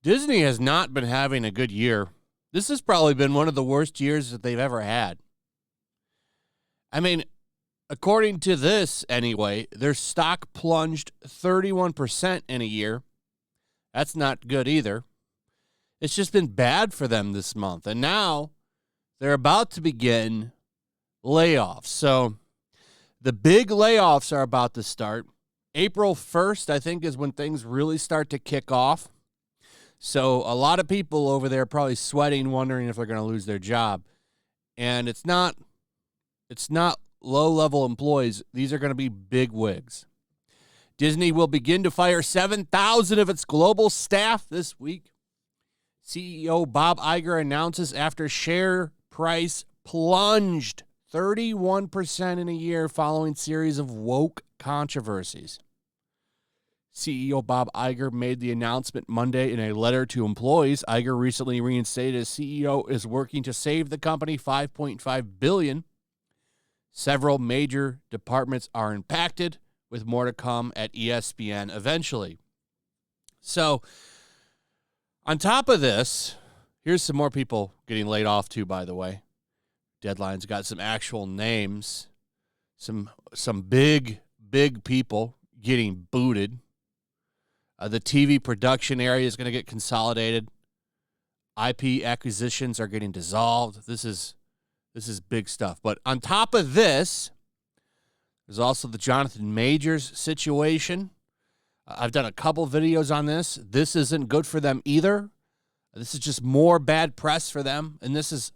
Disney has not been having a good year. This has probably been one of the worst years that they've ever had. I mean, according to this anyway, their stock plunged 31% in a year. That's not good either. It's just been bad for them this month. And now they're about to begin layoffs. So the big layoffs are about to start. April 1st, I think, is when things really start to kick off. So a lot of people over there are probably sweating, wondering if they're going to lose their job. And it's not low-level employees. These are going to be big wigs. Disney will begin to fire 7,000 of its global staff this week. CEO Bob Iger announces after share price plunged 31% in a year following series of woke controversies. CEO Bob Iger made the announcement Monday in a letter to employees. Iger recently reinstated as CEO is working to save the company $5.5 billion. Several major departments are impacted, with more to come at ESPN eventually. So, on top of this, here's some more people getting laid off too, by the way. Deadline's got some actual names. Some big people getting booted. The TV production area is going to get consolidated. IP acquisitions are getting dissolved. This is big stuff. But on top of this, there's also the Jonathan Majors situation. I've done a couple videos on this. This isn't good for them either. This is just more bad press for them. And this is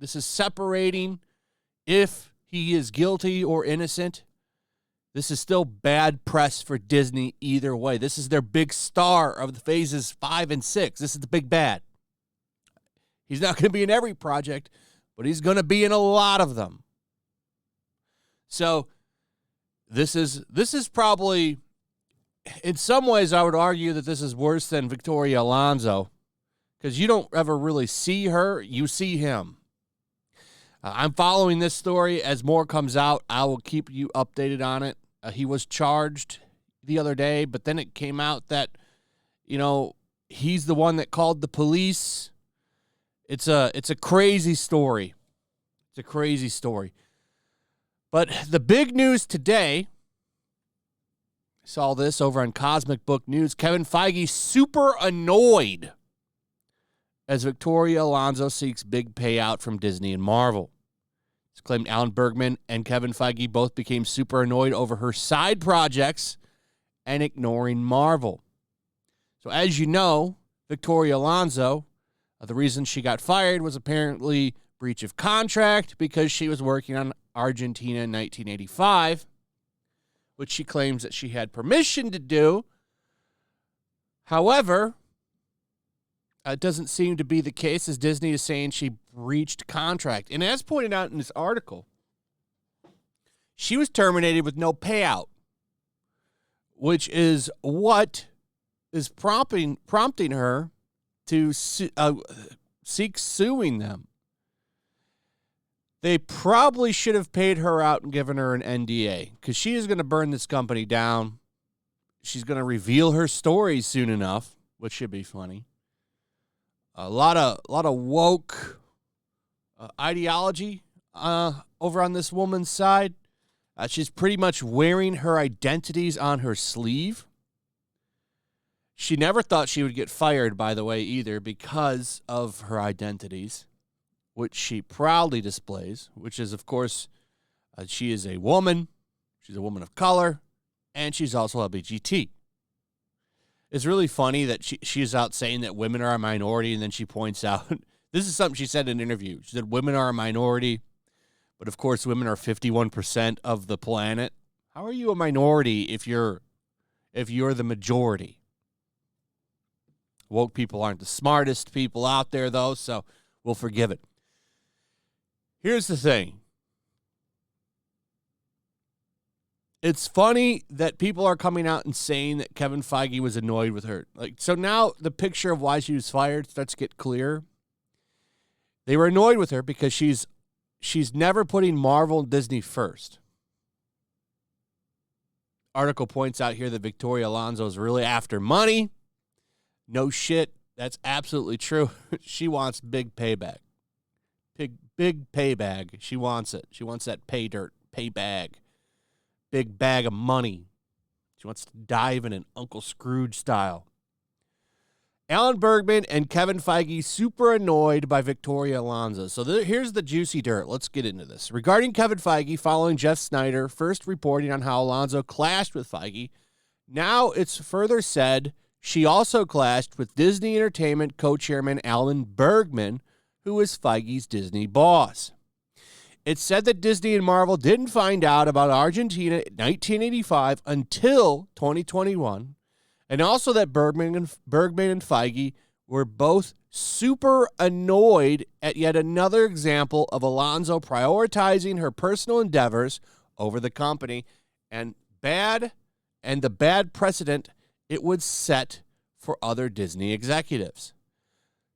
separating if he is guilty or innocent. This is still bad press for Disney either way. This is their big star of the phases 5 and 6. This is the big bad. He's not going to be in every project, but he's going to be in a lot of them. So this is probably, in some ways, I would argue that this is worse than Victoria Alonso, because you don't ever really see her, you see him. I'm following this story. As more comes out, I will keep you updated on it. He was charged the other day, but then it came out that, he's the one that called the police. It's a crazy story. It's a crazy story. But the big news today, I saw this over on Cosmic Book News. Kevin Feige super annoyed as Victoria Alonso seeks big payout from Disney and Marvel. It's claimed Alan Bergman and Kevin Feige both became super annoyed over her side projects and ignoring Marvel. So as you know, Victoria Alonso, the reason she got fired was apparently breach of contract because she was working on Argentina in 1985, which she claims that she had permission to do. However, it doesn't seem to be the case, as Disney is saying she breached contract. And as pointed out in this article, she was terminated with no payout, which is what is prompting her to seek suing them. They probably should have paid her out and given her an NDA, because she is going to burn this company down. She's going to reveal her story soon enough, which should be funny. A lot of woke ideology over on this woman's side. She's pretty much wearing her identities on her sleeve. She never thought she would get fired, by the way, either, because of her identities, which she proudly displays, which is, of course, she is a woman, she's a woman of color, and she's also LGBT. It's really funny that she's out saying that women are a minority, and then she points out, this is something she said in an interview. She said women are a minority, but of course women are 51% of the planet. How are you a minority if you're the majority? Woke people aren't the smartest people out there, though, so we'll forgive it. Here's the thing. It's funny that people are coming out and saying that Kevin Feige was annoyed with her. So now the picture of why she was fired starts to get clear. They were annoyed with her because she's she's never putting Marvel and Disney first. Article points out here that Victoria Alonso is really after money. No shit. That's absolutely true. She wants big payback. Big pay bag. She wants it. She wants that pay dirt, pay bag. Big bag of money. She wants to dive in an Uncle Scrooge style. Alan Bergman and Kevin Feige super annoyed by Victoria Alonso. So here's the juicy dirt. Let's get into this. Regarding Kevin Feige, following Jeff Snyder first reporting on how Alonso clashed with Feige, now it's further said she also clashed with Disney Entertainment co-chairman Alan Bergman, who is Feige's Disney boss. It's said that Disney and Marvel didn't find out about Argentina in 1985 until 2021, and also that Bergman and Feige were both super annoyed at yet another example of Alonso prioritizing her personal endeavors over the company and the bad precedent it would set for other Disney executives.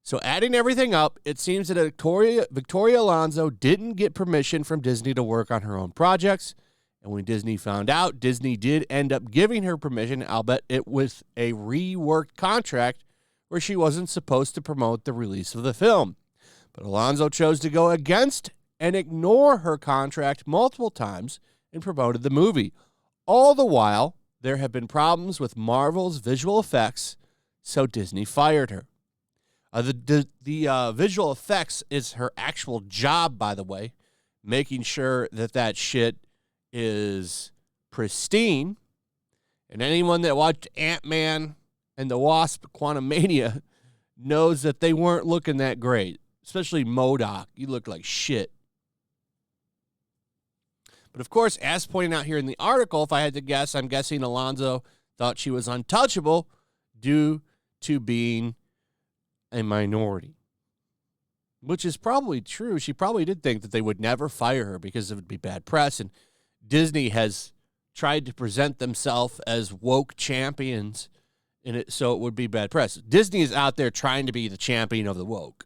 So adding everything up, it seems that Victoria Alonso didn't get permission from Disney to work on her own projects. And when Disney found out, Disney did end up giving her permission, albeit it was a reworked contract where she wasn't supposed to promote the release of the film. But Alonso chose to go against and ignore her contract multiple times and promoted the movie. All the while, there have been problems with Marvel's visual effects, so Disney fired her. The visual effects is her actual job, by the way, making sure that shit is pristine. And anyone that watched Ant-Man and the Wasp: Quantumania knows that they weren't looking that great, especially MODOK. You look like shit. But of course, as pointed out here in the article, if I had to guess, I'm guessing Alonso thought she was untouchable due to being a minority, which is probably true. She probably did think that they would never fire her because it would be bad press, and Disney has tried to present themselves as woke champions, so it would be bad press. Disney is out there trying to be the champion of the woke.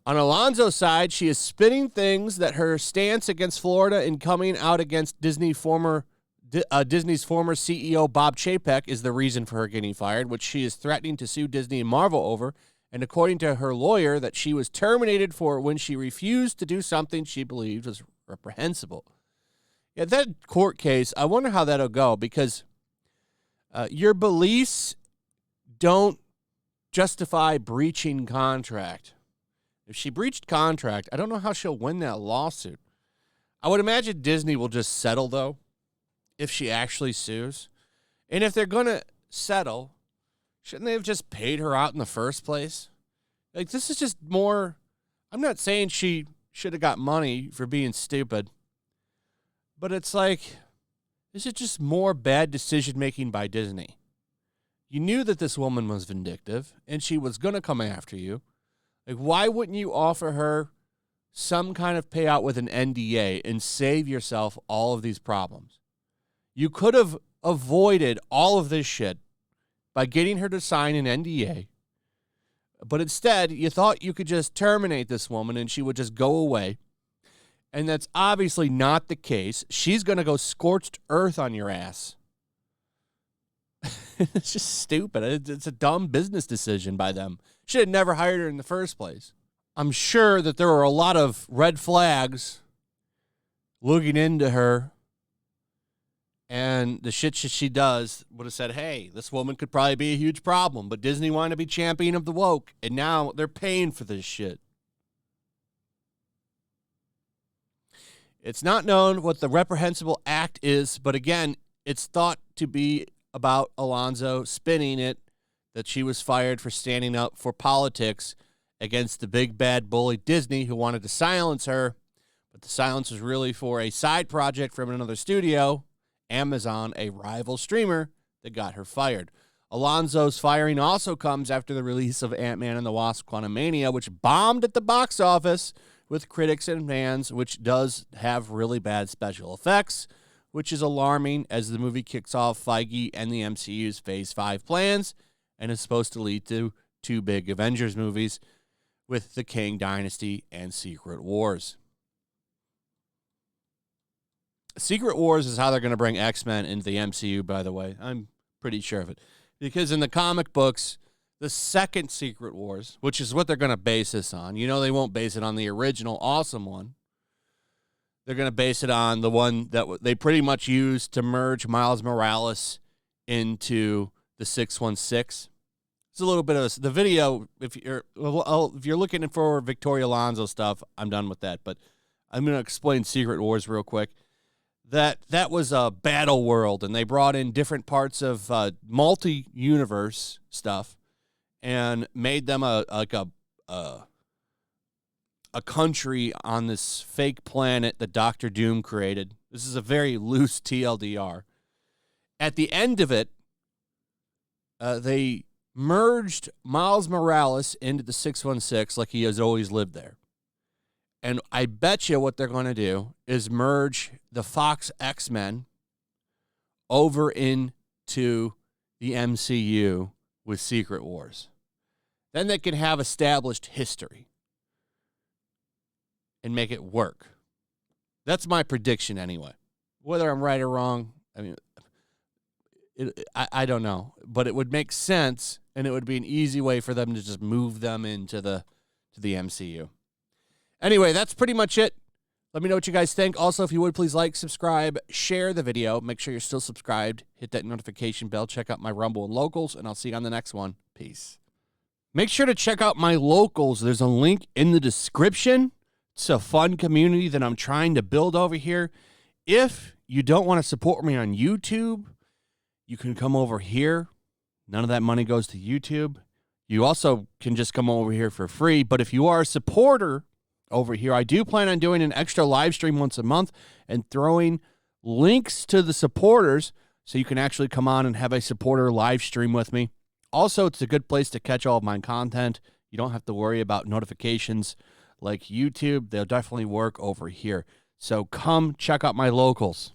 On Alonso's side, she is spinning things that her stance against Florida and coming out against Disney's former CEO Bob Chapek is the reason for her getting fired, which she is threatening to sue Disney and Marvel over. And according to her lawyer, that she was terminated for when she refused to do something she believed was reprehensible. Yeah, that court case, I wonder how that'll go, because your beliefs don't justify breaching contract. If she breached contract, I don't know how she'll win that lawsuit. I would imagine Disney will just settle, though, if she actually sues. And if they're going to settle, shouldn't they have just paid her out in the first place? Like, this is just more, I'm not saying she should have got money for being stupid, but it's like, this is just more bad decision-making by Disney. You knew that this woman was vindictive, and she was going to come after you. Like, why wouldn't you offer her some kind of payout with an NDA and save yourself all of these problems? You could have avoided all of this shit by getting her to sign an NDA, but instead, you thought you could just terminate this woman and she would just go away. And that's obviously not the case. She's going to go scorched earth on your ass. It's just stupid. It's a dumb business decision by them. Should have never hired her in the first place. I'm sure that there were a lot of red flags looking into her, and the shit she does would have said, hey, this woman could probably be a huge problem, but Disney wanted to be champion of the woke, and now they're paying for this shit. It's not known what the reprehensible act is, but again, it's thought to be about Alonso spinning it that she was fired for standing up for politics against the big bad bully Disney, who wanted to silence her, but the silence was really for a side project from another studio, Amazon, a rival streamer, that got her fired. Alonso's firing also comes after the release of Ant-Man and the Wasp: Quantumania, which bombed at the box office with critics and fans, which does have really bad special effects, which is alarming as the movie kicks off Feige and the MCU's Phase 5 plans and is supposed to lead to two big Avengers movies, with the Kang Dynasty and Secret Wars. Secret Wars is how they're going to bring X-Men into the MCU, by the way. I'm pretty sure of it. Because in the comic books, the second Secret Wars, which is what they're going to base this on, you know they won't base it on the original awesome one. They're going to base it on the one that they pretty much used to merge Miles Morales into the 616. It's a little bit of the video. If you're looking for Victoria Alonso stuff, I'm done with that. But I'm going to explain Secret Wars real quick. That was a battle world, and they brought in different parts of multi-universe stuff and made them a country on this fake planet that Doctor Doom created. This is a very loose TLDR. At the end of it, they merged Miles Morales into the 616 like he has always lived there. And I bet you what they're going to do is merge the Fox X-Men over into the MCU with Secret Wars. Then they can have established history and make it work. That's my prediction anyway. Whether I'm right or wrong, I mean, I don't know. But it would make sense, and it would be an easy way for them to just move them into the MCU. Anyway, that's pretty much it. Let me know what you guys think. Also, if you would, please like, subscribe, share the video. Make sure you're still subscribed. Hit that notification bell. Check out my Rumble and Locals, and I'll see you on the next one. Peace. Make sure to check out my Locals. There's a link in the description. It's a fun community that I'm trying to build over here. If you don't want to support me on YouTube, you can come over here. None of that money goes to YouTube. You also can just come over here for free. But if you are a supporter over here, I do plan on doing an extra live stream once a month and throwing links to the supporters so you can actually come on and have a supporter live stream with me. Also, it's a good place to catch all of my content. You don't have to worry about notifications like YouTube. They'll definitely work over here. So come check out my Locals.